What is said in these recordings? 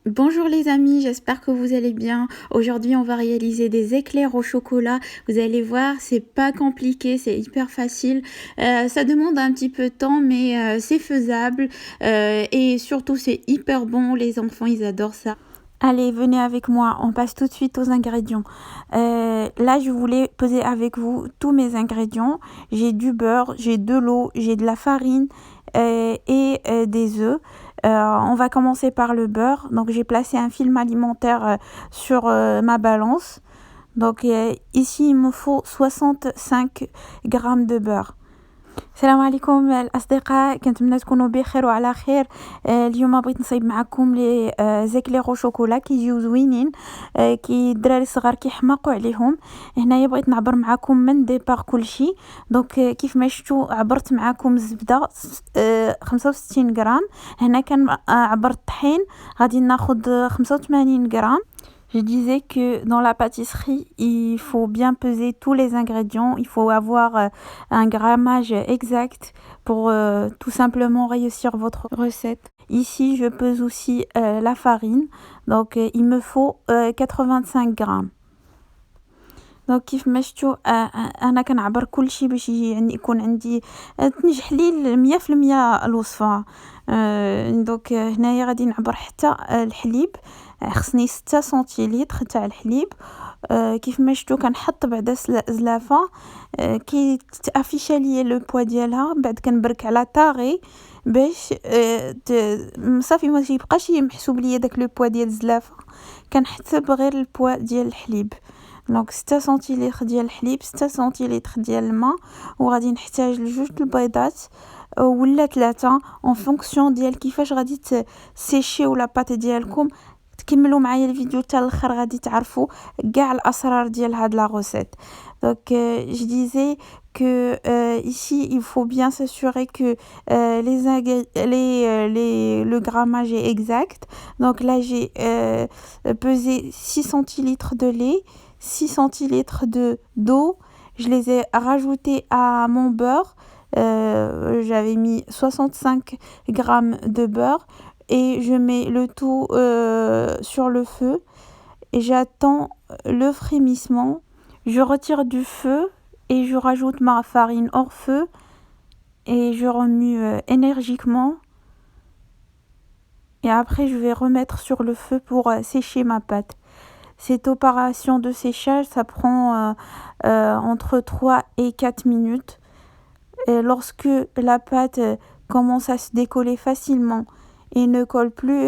Bonjour les amis, j'espère que vous allez bien. Aujourd'hui, on va réaliser des éclairs au chocolat. Vous allez voir, c'est pas compliqué, c'est hyper facile. Ça demande un petit peu de temps, mais c'est faisable. Et surtout, c'est hyper bon. Les enfants, ils adorent ça. Allez, venez avec moi, on passe tout de suite aux ingrédients. Là, je voulais peser avec vous tous mes ingrédients. J'ai du beurre, j'ai de l'eau, j'ai de la farine et des œufs. On va commencer par le beurre. Donc, j'ai placé un film alimentaire sur ma balance. Donc, ici, il me faut 65 grammes de beurre. السلام عليكم الأصدقاء، كنتمنى تكونوا بخير وعلى خير. اليوم بغيت نصايب معكم لي زيكلير شوكولا كيجيو زوينين، كي الدراري الصغار كيحماقوا عليهم. هنايا بغيت نعبر معكم من ديبار كلشي. دونك كيف ما شفتوا عبرت معكم الزبده 65 غرام. هنا كان عبرت الطحين غادي ناخذ 85 غرام. Je disais que dans la pâtisserie, il faut bien peser tous les ingrédients. Il faut avoir un grammage exact pour tout simplement réussir votre recette. Ici, je pese aussi la farine. Donc, il me faut 85 grammes. دونك كيف ما شفتوا انا كنعبر كلشي باش يكون عندي تنجح لي 100% الوصفه. دونك هنايا غادي نعبر حتى الحليب. خصني 6 سنتيلتر تاع الحليب. كيف ما شفتوا كنحط بعدا زلافه كي تافيشا ليا لو بوا ديالها، بعد كنبرك على طاغي باش صافي ما يبقاش محسوب ليا داك لو بوا ديال الزلافه، كنحسب غير البوا ديال الحليب. دونك 6 سنتيلتر ديال الحليب، 6 سنتيلتر ديال الماء، وغادي نحتاج لجوج البيضات ولا 3 اون فونكسيون ديال كيفاش غادي تسيشيو لا بات ديالكم. تكملوا معايا الفيديو حتى الاخر غادي تعرفوا كاع الاسرار ديال هاد لا recette. Donc je disais que ici il faut bien s'assurer que le grammage est exact. Donc là j'ai pesé 6 centilitres de lait, 6 centilitres d'eau. Je les ai rajoutés à mon beurre. J'avais mis 65 grammes de beurre et je mets le tout sur le feu et j'attends le frémissement. Je retire du feu et je rajoute ma farine hors feu et je remue énergiquement. Et après, je vais remettre sur le feu pour sécher ma pâte. Cette opération de séchage, ça prend entre 3 et 4 minutes. Et lorsque la pâte commence à se décoller facilement et ne colle plus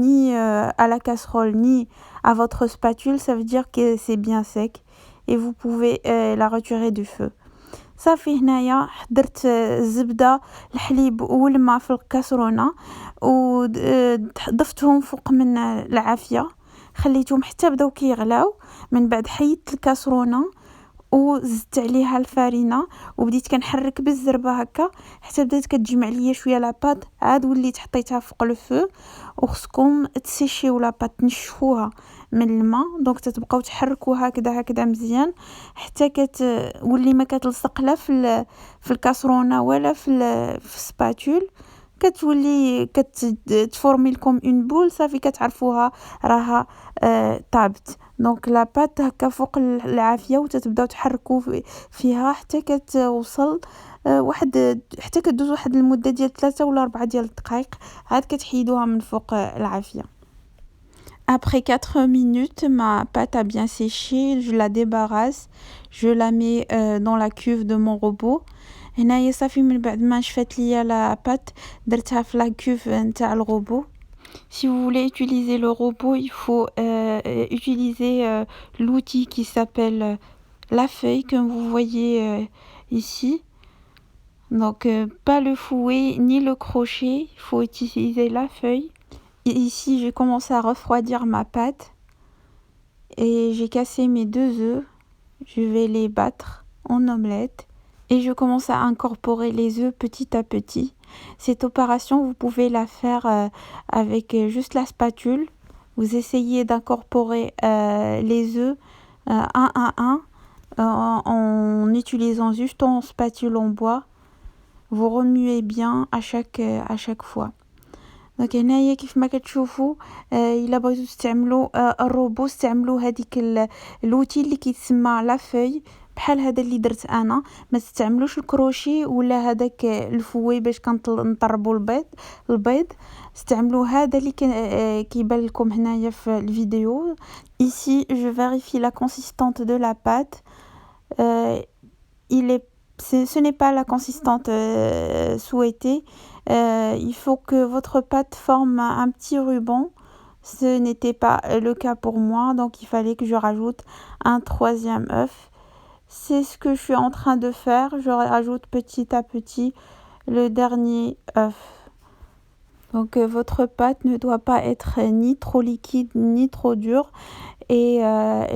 ni à la casserole ni à votre spatule, ça veut dire que c'est bien sec et vous pouvez la retirer du feu. صافي هنايا حضرت الزبده الحليب والماء في الكاسرونه وضفتهم فوق من العافيه، خليتهم حتى بداو كيغلاو. من بعد حيدت الكاسرونه وزدت عليها الفارينه وبديت كنحرك بالزربه هكا حتى بدات كتجمع ليا شويه لاباط. عاد وليت حطيتها فوق الفو وخصكم تسيشيو لاباط، تنشفوها من الماء. دونك تتبقاو تحركوا هكذا مزيان حتى كتولي ما كتلصق لا في الكاسرونه ولا في السباتول، كتولي كتفورمي لكم اون بول. صافي كتعرفوها راها طابت. دونك لا بات هكا فوق العافيه وتتبداو تحركوا فيها حتى كتوصل حتى كدوز واحد المده ديال 3 ولا 4 ديال الدقائق، عاد كتحيدوها من فوق العافيه. Après 4 minutes, ma pâte a bien séché, je la débarrasse, je la mets dans la cuve de mon robot. هنايا صافي من بعد ما شفات ليا لا pâte درتها في la cuve نتاع الروبو. Si vous voulez utiliser le robot, il faut utiliser l'outil qui s'appelle la feuille, comme vous voyez ici. Donc, pas le fouet ni le crochet, il faut utiliser la feuille. Et ici, j'ai commencé à refroidir ma pâte et j'ai cassé mes 2 œufs. Je vais les battre en omelette et je commence à incorporer les œufs petit à petit. Cette opération, vous pouvez la faire avec juste la spatule. Vous essayez d'incorporer les œufs un à un en utilisant juste une spatule en bois. Vous remuez bien à chaque fois. دونك هنايا كيف ما كتشوفوا الا بغيتو تستعملوا الروبو استعملوا هذيك لوتي اللي كيتسمى لا فوي بحال هذا اللي درت انا. ما تستعملوش الكروشي ولا هذاك الفوي باش نطربوا البيض. استعملوا هذا اللي كيبان لكم هنايا في الفيديو. Ici je vérifie la consistance de la pâte. Ce n'est pas la consistance souhaitée. Il faut que votre pâte forme un petit ruban. Ce n'était pas le cas pour moi, donc il fallait que je rajoute un 3e œuf. C'est ce que je suis en train de faire. Je rajoute petit à petit le dernier œuf. Donc votre pâte ne doit pas être ni trop liquide ni trop dure et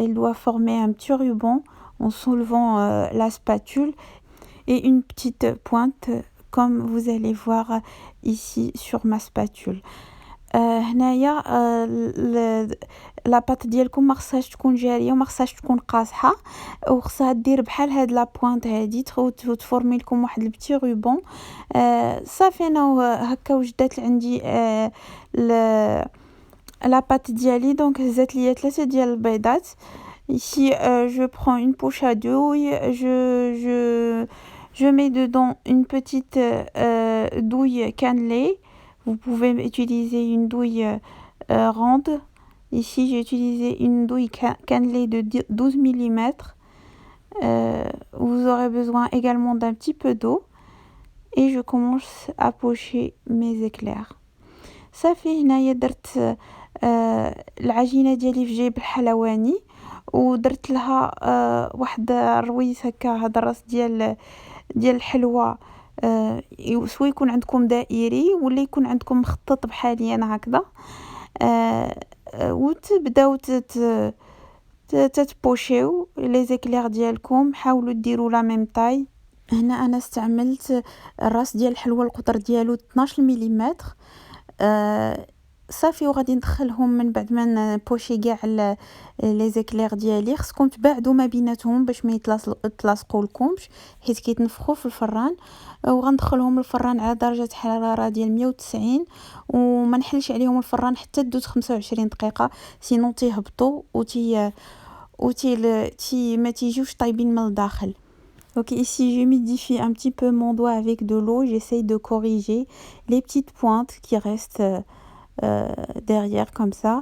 elle doit former un petit ruban en soulevant la spatule et une petite pointe comme vous allez voir ici sur ma spatule. هنايا لا بات ديالكم ما خصهاش تكون جاريه وما خصهاش تكون قاصحه وخصها دير بحال هاد لا بوينت هادي تفورمي لكم واحد البتي روبون. صافي انا هكا وجدت عندي لا بات ديالي. دونك هزات ليا 3 ديال البيضات. Ici je prends une poche à douille, je mets dedans une petite douille cannelée. Vous pouvez utiliser une douille ronde. Ici, j'ai utilisé une douille cannelée de 12 mm. Vous aurez besoin également d'un petit peu d'eau. Et je commence à pocher mes éclairs. صافي هنايا درت العجينة ديالي في جيب الحلواني ودرت لها واحد الرويس هكا. هذا الراس ديال الحلوى سوا يكون عندكم دائري ولا يكون عندكم مخطط بحالي انا هكذا. وتبداو تتبوشيو لي زيكلير ديالكم. حاولوا ديروا لا ميم طاي. هنا انا استعملت الراس ديال الحلوى القطر ديالو 12 ملم. صافي وغادي ندخلهم من بعد ما نبوشي كاع لي زيكلير ديالي. خصكم تباعدوا ما بيناتهم باش ما يتلاصقوا لكمش حيت كيتنفخوا في الفران. وغندخلهم الفران على درجه حراره ديال 190 وما نحلش عليهم الفران حتى دوز 25 دقيقه سينو تيهبطوا ما تيجيوش طايبين من الداخل. Donc ici j'humidifie un petit peu mon doigt avec de l'eau. J'essaye de corriger les petites pointes qui restent derrière comme ça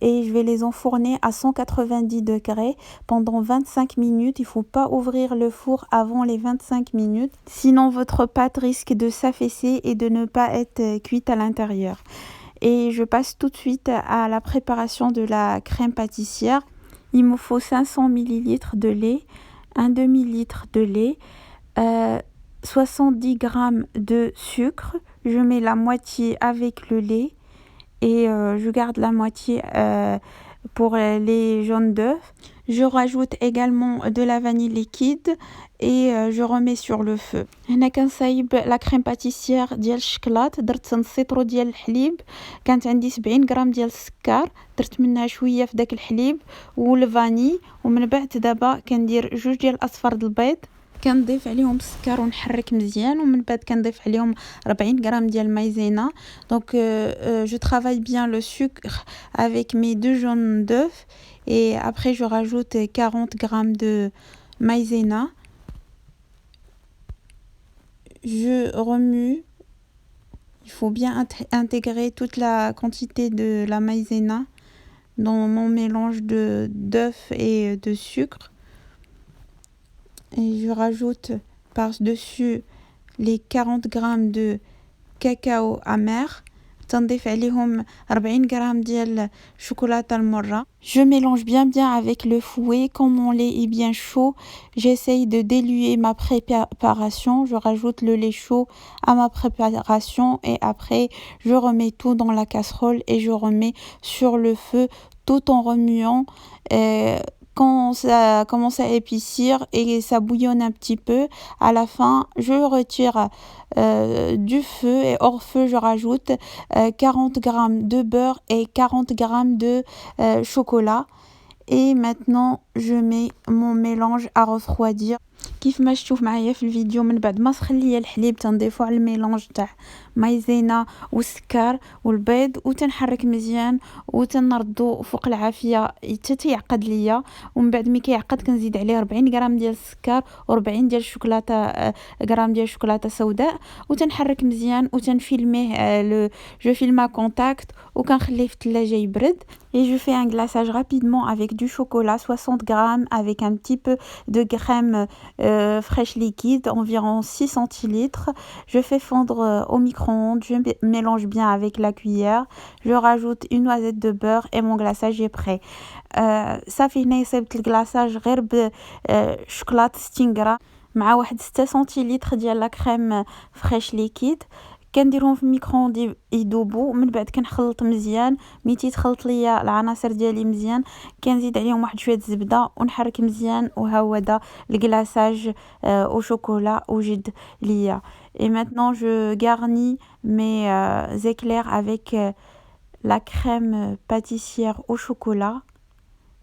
et je vais les enfourner à 190 degrés pendant 25 minutes. Il faut pas ouvrir le four avant les 25 minutes, sinon votre pâte risque de s'affaisser et de ne pas être cuite à l'intérieur. Et je passe tout de suite à la préparation de la crème pâtissière. Il me faut 500 ml de lait, un demi-litre de lait, 70 g de sucre. Je mets la moitié avec le lait et je garde la moitié pour les jaunes d'œufs. Je rajoute également de la vanille liquide et je remets sur le feu. هنا كنصايب لا كريم باتيسيير ديال الشكلاط. درت نص لتر ديال الحليب. كانت عندي 70 غرام ديال السكر. درت منها شويه في داك الحليب والفاني ومن بعد دابا كندير 2 ديال الاصفر د البيض. كنضيف عليهم السكر ونحرك مزيان ومن بعد كنضيف عليهم 40 غرام ديال المايزينا. Donc je travaille bien le sucre avec mes 2 jaunes d'œufs et après je rajoute 40 grammes de maïzena. Je remue. Il faut bien intégrer toute la quantité de la maïzena dans mon mélange d'œufs et de sucre. Et je rajoute par-dessus les 40 grammes de cacao amer. تنضيف عليهم 40 غرام ديال الشوكولاته المره. Je mélange bien avec le fouet. Quand mon lait est bien chaud, j'essaye de diluer ma préparation. Je rajoute le lait chaud à ma préparation et après je remets tout dans la casserole et je remets sur le feu tout en remuant. Quand ça commence à épaissir et ça bouillonne un petit peu, à la fin, je retire du feu et hors feu, je rajoute 40 grammes de beurre et 40 grammes de chocolat. Et maintenant, je mets mon mélange à refroidir. كيف ما تشوف معايا في الفيديو، من بعد ما سخن ليا الحليب تنضيفو على الميلونج تاع مايزينا والسكر والبيض وتنحرك مزيان وتنردو فوق العافيه حتى تيعقد ليا. ومن بعد ملي كيعقد كنزيد عليه 40 غرام ديال السكر و40 ديال الشوكولاته غرام ديال الشوكولاته سوداء وتنحرك مزيان وتنفيلميه لو جو فيلم كونتاكت وكنخليه في الثلاجه يبرد. Et je fais un glaçage rapidement avec du chocolat, 60 grammes, avec un petit peu de crème fraîche liquide, environ 6 centilitres. Je fais fondre au micro-ondes, je mélange bien avec la cuillère. Je rajoute une noisette de beurre et mon glaçage est prêt. صافي هنايا صايبت الكلاصاج غير بشوكولاتة 60 غرام مع واحد 6 سنتيلتر ديال لا كريم فريش ليكيد. كنديرهم في الميكرووند يذوبوا. من بعد كنخلط مزيان. ملي تيتخلط ليا العناصر ديالي مزيان كنزيد عليهم واحد شويه الزبده ونحرك مزيان وها هو دا الكلاصاج au chocolat وجد ليا. Et maintenant je garnis mes éclairs avec la crème pâtissière au chocolat.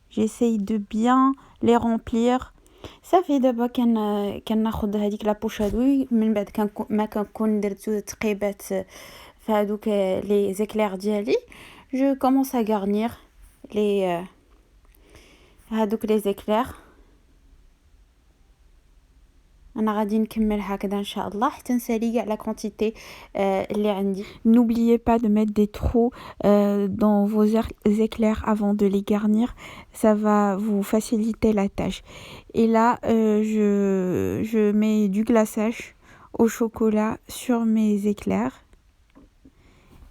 J'essaye de bien les remplir. صافي دابا كناخذ هذيك لا بوشادوي. من بعد ما كنكون درت تقيبات في هذوك لي زيكلير ديالي جو كومونس ا غارنير لي هذوك لي زيكلير. انا غادي نكمل هكذا ان شاء الله حتى نسالي كاع لا كونتيتي اللي عندي. N'oubliez pas de mettre des trous dans vos éclairs avant de les garnir, ça va vous faciliter la tâche. Et là je mets du glaçage au chocolat sur mes éclairs.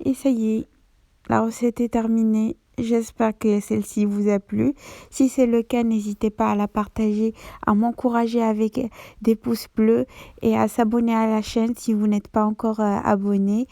Et ça y est, la recette est terminée. J'espère que celle-ci vous a plu. Si c'est le cas, n'hésitez pas à la partager, à m'encourager avec des pouces bleus et à s'abonner à la chaîne si vous n'êtes pas encore abonné.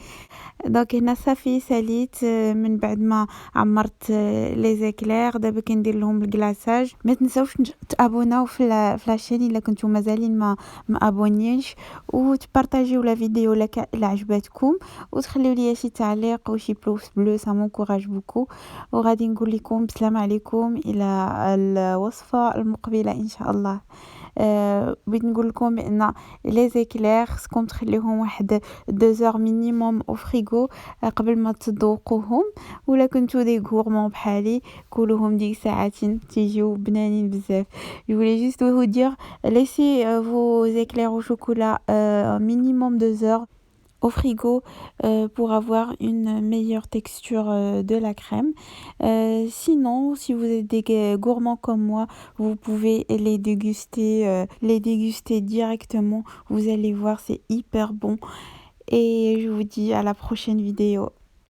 دونك هنا صافي ساليت من بعد ما عمرت لي زيكلير. دابا كندير لهم الكلاصاج. ما تنساوش تابوناو في لاشين الا كنتو مازالين ما ابونيش وتبارطاجيو لا فيديو الا عجبتكم وتخليو لي شي تعليق وشي بلوس بلو سا مونكوراج بوكو. وغادي نقول لكم بسلام عليكم الى الوصفه المقبله ان شاء الله. بغيت نقول لكم بان لي زيكلير خصكم تخليوهم واحد 2 heures مينيموم او فريغو قبل ما تذوقوهم. ولا كنتو دي غورمون بحالي كلوهم ديك ساعتين تيجيو بنانين بزاف. Je voulais juste vous dire, laissez vos éclairs au chocolat minimum 2 heures au frigo pour avoir une meilleure texture de la crème. Sinon, si vous êtes des gourmands comme moi, vous pouvez les déguster directement. Vous allez voir, c'est hyper bon. Et je vous dis à la prochaine vidéo.